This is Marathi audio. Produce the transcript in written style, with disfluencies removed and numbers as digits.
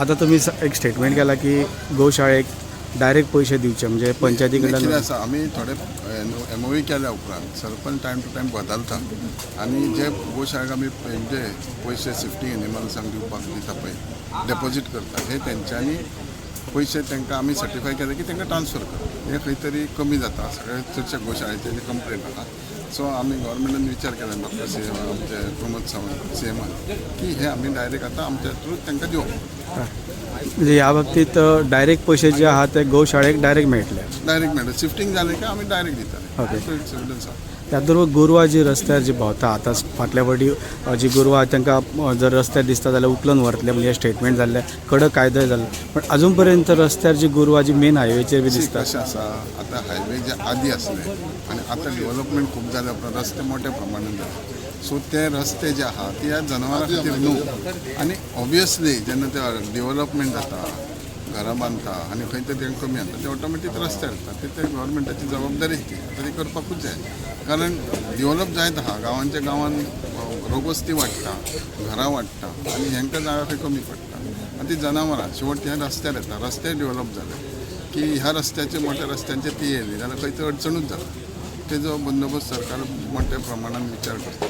आता तुम्ही एक स्टेटमेंट केला की गोशाळेक डायरेक्ट पैसे दिवचे म्हणजे पंचायती निश्चित कडल्यान आसा आमी थोडे MOU केल्या उपरांत सरपंच टायम टू टायम बदलता आनी जे गोशाळेक आमी म्हणजे पयशे शिफ्टिंग एनिमल्सांक दिवपाक दिता पळय डेपॉझीट करता हे तेंच्यांनी पयशे तांकां आमी सर्टिफाय केले की तांकां ट्रान्सफर करता हे खंय तरी कमी जाता सगळे चडशे गोशाळेचे जे कंप्लेंट आसा सो आमी गव्हर्मेंटान विचार केला डॉक्टर CM आमचे प्रमोद सावंत CMन की हे आमी डायरेक्ट आतां आमच्या थ्रू तांकां दिवप म्हणजे ह्या बाबतीत डायरेक्ट पैसे जे आहात ते गोशाळेक डायरेक्ट मेळटले. डायरेक्ट मेळटा शिफ्टिंग जालें की आमी डायरेक्ट दिताले ओके. एविडन्स आसा. त्याच बरोबर गोरवां जी रस्त्यार जी भोंवता आतां फाटल्या फावटी जी गोरवां तांकां जर रस्त्यार दिसता जाल्यार उखलून व्हरतले म्हणजे स्टेटमेंट जाल्ले कडक कायदोय जालो पण अजून पर्यंत रस्त्यार जी गोरवां जी मेन हायवेचेर बी दिसता कशें आसा आतां हायवे जे आदी आसले आनी आतां डेव्हलपमेंट खूब जाल्या उपरांत रस्ते मोठ्या प्रमाणान जाता सो ते रस्ते जे आहा ते ह्या जनावरां खातीर न्हू आनी ऑब्वियसली जेन्ना ते डेव्हलपमेंट जाता घरां बांदता आनी खंय तरी तेंकां कमी जाता ते ऑटोमॅटीक रस्त्यार येता ते गव्हर्मेंटाची जबाबदारी ती करपाकूच जाय कारण डेव्हलप जायत आहा गांवांच्या गांवान रोगोस्ती वाडटा घरां वाडटा आनी हेंकां जागा खंय कमी पडटा आनी ती जनावरां शेवट ह्या रस्त्यार येता रस्ते डेव्हलप जाले की ह्या रस्त्याचे मोठ्या रस्त्यांचे ती येयली जाल्यार खंय तर अडचणूच जाता तेजो बंदोबस्त सरकार मोठ्या प्रमाणात विचार करता.